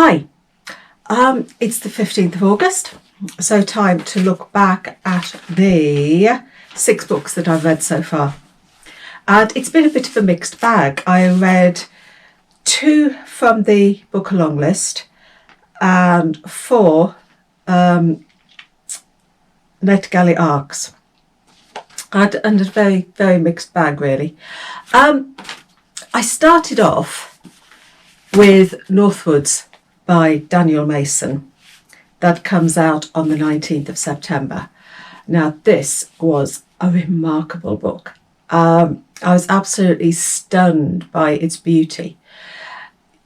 Hi, it's the 15th of August, so time to look back at the 6 books that I've read so far. And it's been a bit of a mixed bag. I read 2 from the book along list and 4 NetGalley arcs. And a very, very mixed bag, really. I started off with Northwoods by Daniel Mason. That comes out on the 19th of September. Now, this was a remarkable book. I was absolutely stunned by its beauty.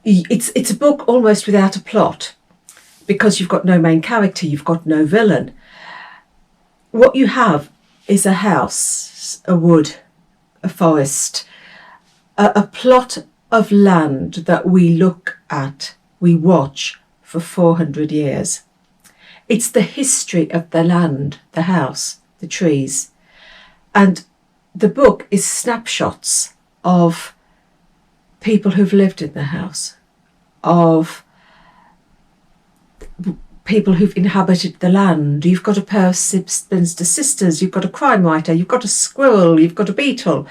It's a book almost without a plot, because you've got no main character, you've got no villain. What you have is a house, a wood, a forest, a plot of land that we look at, we watch for 400 years. It's the history of the land, the house, the trees. And the book is snapshots of people who've lived in the house, of people who've inhabited the land. You've got a pair of spinster sisters, you've got a crime writer, you've got a squirrel, you've got a beetle.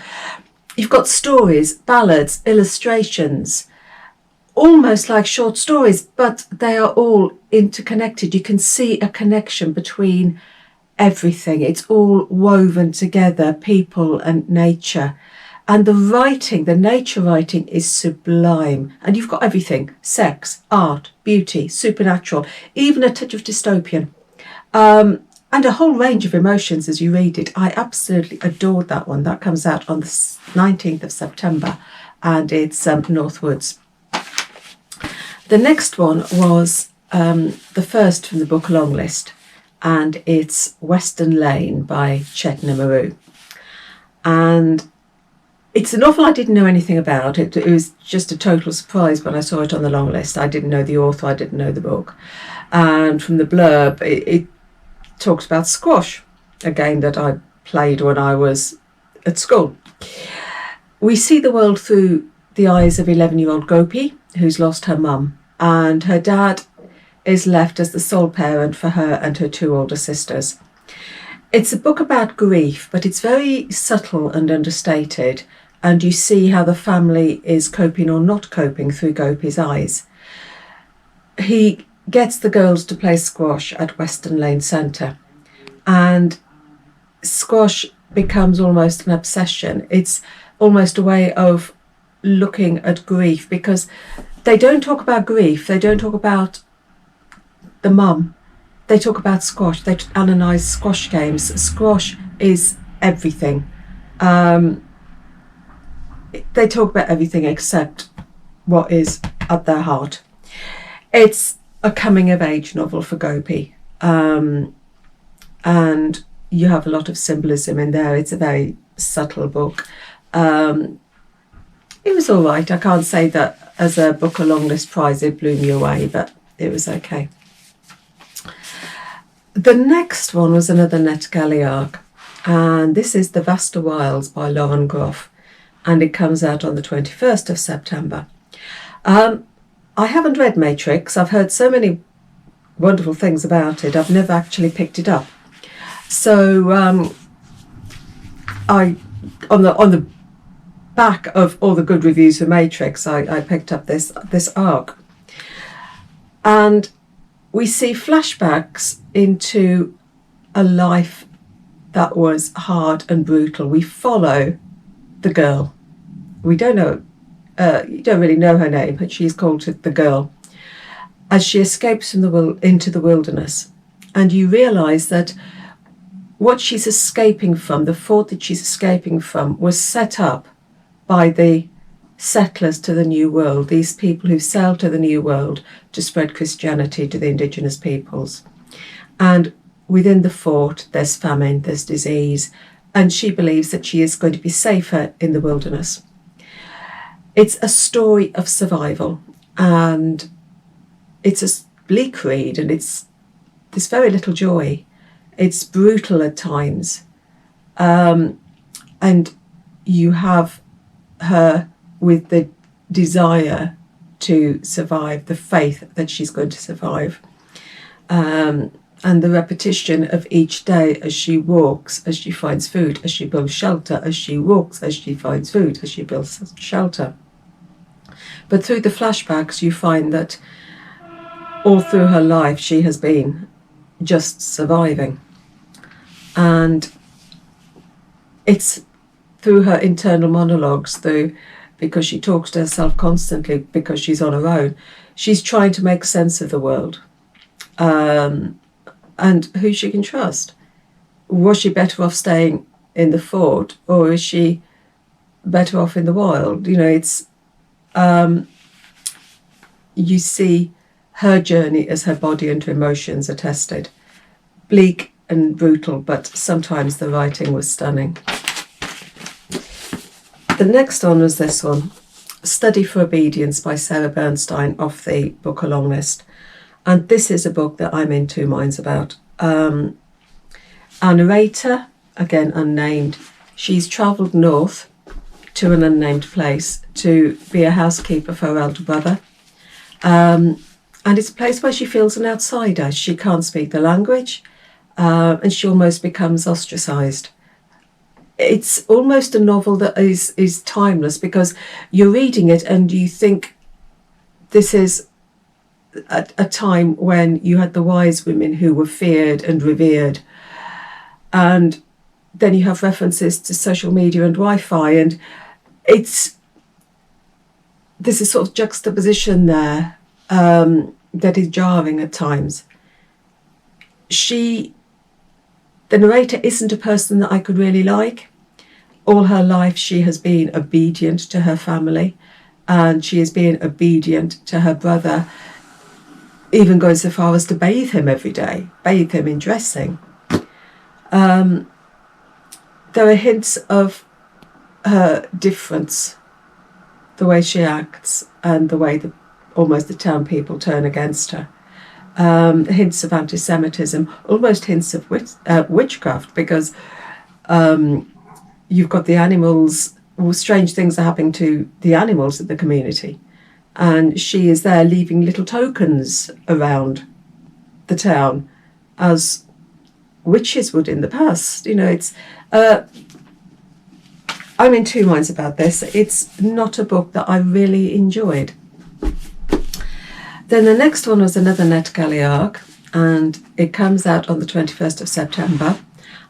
You've got stories, ballads, illustrations, almost like short stories, but they are all interconnected. You can see a connection between everything. It's all woven together, people and nature. And the writing, the nature writing, is sublime. And you've got everything: sex, art, beauty, supernatural, even a touch of dystopian. And a whole range of emotions as you read it. I absolutely adored that one. That comes out on the 19th of September, and it's Northwoods. The next one was the first from the book along list, and it's Western Lane by Chetna, Maroo. And it's a novel I didn't know anything about. It was just a total surprise when I saw it on the long list. I didn't know the author, I didn't know the book. And from the blurb, it talks about squash, a game that I played when I was at school. We see the world through the eyes of 11-year-old Gopi, who's lost her mum, and her dad is left as the sole parent for her and her 2 older sisters. It's a book about grief, but it's very subtle and understated, and you see how the family is coping or not coping through Gopi's eyes. He gets the girls to play squash at Western Lane Centre, and squash becomes almost an obsession. It's almost a way of looking at grief, because they don't talk about grief, they don't talk about the mum, they talk about squash, they analyse squash games. Squash is everything. They talk about everything except what is at their heart. It's a coming-of-age novel for Gopi, and you have a lot of symbolism in there. It's a very subtle book. It was all right. I can't say that as a book along list prize it blew me away, but it was okay. The next one was another NetGalley arc, and this is the Vasta Wilds by Groff, and it comes out on the 21st of September. I haven't read Matrix. I've heard so many wonderful things about it. I've never actually picked it up. So I on the back of all the good reviews for Matrix, I picked up this arc. And we see flashbacks into a life that was hard and brutal. We follow the girl. We don't know, you don't really know her name, but she's called the girl, as she escapes from into the wilderness. And you realise that what she's escaping from, the fort that she's escaping from, was set up by the settlers to the New World, these people who sailed to the New World to spread Christianity to the indigenous peoples. And within the fort, there's famine, there's disease, and she believes that she is going to be safer in the wilderness. It's a story of survival, and it's a bleak read, and there's very little joy. It's brutal at times, and you have her with the desire to survive, the faith that she's going to survive, and the repetition of each day as she walks, as she finds food, as she builds shelter, as she walks, as she finds food, as she builds shelter. But through the flashbacks, you find that all through her life she has been just surviving. And it's through her internal monologues, because she talks to herself constantly, because she's on her own, she's trying to make sense of the world, and who she can trust. Was she better off staying in the fort, or is she better off in the wild? It's you see her journey as her body and her emotions are tested. Bleak and brutal, but sometimes the writing was stunning. The next one was this one, Study for Obedience by Sarah Bernstein, off the book along list. And this is a book that I'm in two minds about. Our narrator, again unnamed, she's travelled north to an unnamed place to be a housekeeper for her elder brother. And it's a place where she feels an outsider. She can't speak the language, and she almost becomes ostracised. It's almost a novel that is timeless, because you're reading it and you think this is a time when you had the wise women who were feared and revered, and then you have references to social media and Wi-Fi, and there's a sort of juxtaposition there that is jarring at times. The narrator isn't a person that I could really like. All her life she has been obedient to her family, and she has been obedient to her brother, even going so far as to bathe him every day, bathe him in dressing. There are hints of her difference, the way she acts and the way almost the town people turn against her. Hints of anti-Semitism, almost hints of witchcraft, because you've got the animals, strange things are happening to the animals in the community, and she is there leaving little tokens around the town, as witches would in the past. I'm in two minds about this. It's not a book that I really enjoyed. Then the next one was another NetGalley arc, and it comes out on the 21st of September,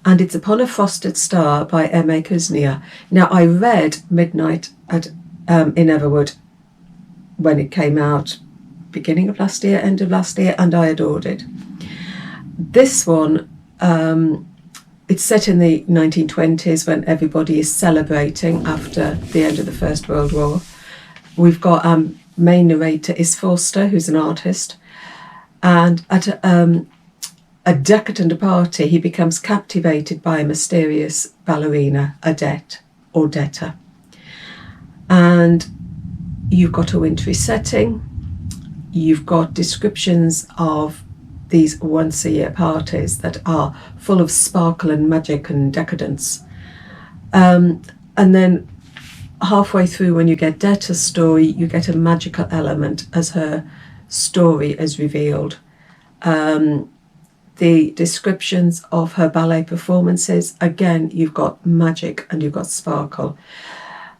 and it's Upon a Frosted Star by M.A. Kuzniar. Now, I read Midnight in Everwood when it came out, beginning of last year, end of last year, and I adored it. This one, it's set in the 1920s when everybody is celebrating after the end of the First World War. We've got main narrator is Forster, who's an artist, and at a decadent party he becomes captivated by a mysterious ballerina, Adette or Detta. And you've got a wintry setting, you've got descriptions of these once-a-year parties that are full of sparkle and magic and decadence. And then halfway through, when you get Detta's story, you get a magical element as her story is revealed. The descriptions of her ballet performances, again, you've got magic and you've got sparkle.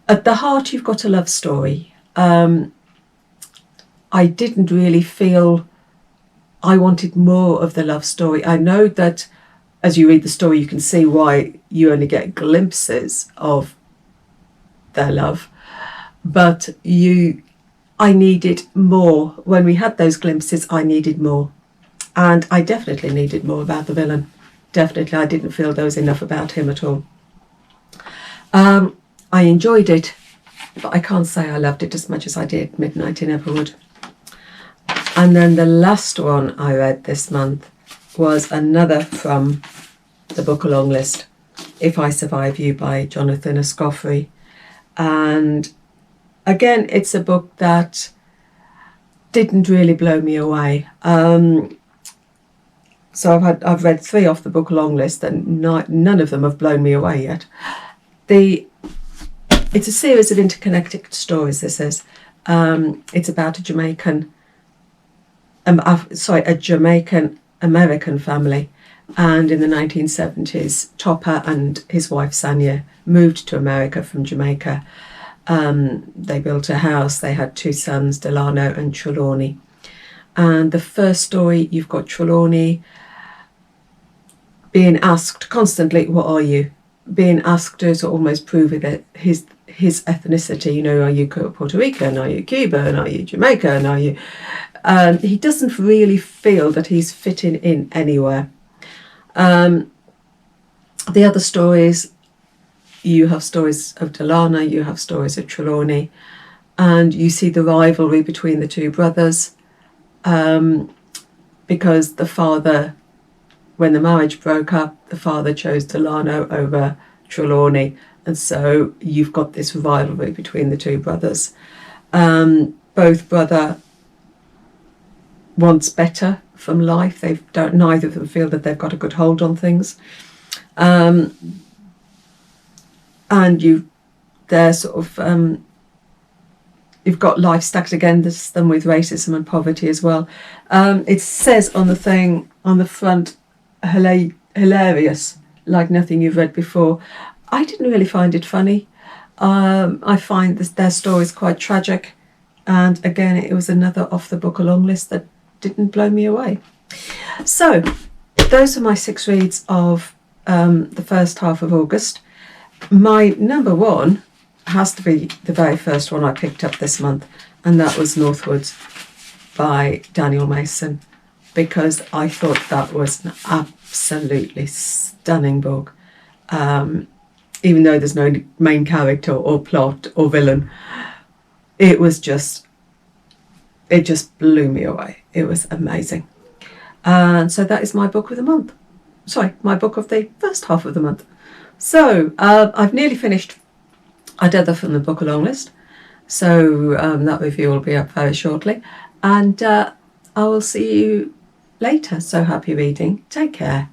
At the heart, you've got a love story. I didn't really feel I wanted more of the love story. I know that as you read the story, you can see why you only get glimpses of their love, but I needed more. When we had those glimpses, I needed more, and I definitely needed more about the villain. Definitely, I didn't feel there was enough about him at all. I enjoyed it, but I can't say I loved it as much as I did Midnight in Everwood. And then the last one I read this month was another from the book along list, If I Survive You by Jonathan Escoffery. And again, it's a book that didn't really blow me away. So I've read 3 off the book along list, and none of them have blown me away yet. It's a series of interconnected stories, this is, It's about a Jamaican American family, and in the 1970s, Topper and his wife Sanya moved to America from Jamaica. They built a house. They had 2 sons, Delano and Trelawney. And the first story, you've got Trelawney being asked constantly, what are you? Being asked to almost prove it, his ethnicity. You know, are you Puerto Rican? Are you Cuban? Are you Jamaican? Are you... he doesn't really feel that he's fitting in anywhere. The other stories, you have stories of Delano, you have stories of Trelawney, and you see the rivalry between the 2 brothers, because the father, when the marriage broke up, the father chose Delano over Trelawney, and so you've got this rivalry between the 2 brothers. Both brother wants better from life. Neither of them feel that they've got a good hold on things. And they're sort of, you've got life stacked against them with racism and poverty as well. It says on the thing on the front, hilarious, like nothing you've read before. I didn't really find it funny. I find their stories quite tragic, and again, it was another off the book along list that didn't blow me away. So those are my 6 reads of the first half of August. My number 1 has to be the very first one I picked up this month, and that was Northwoods by Daniel Mason, because I thought that was an absolutely stunning book. Even though there's no main character or plot or villain, it just blew me away. It was amazing. And so that is my book of the month. Sorry, my book of the first half of the month. So I've nearly finished another from the book along list. So that review will be up very shortly. And I will see you later. So happy reading. Take care.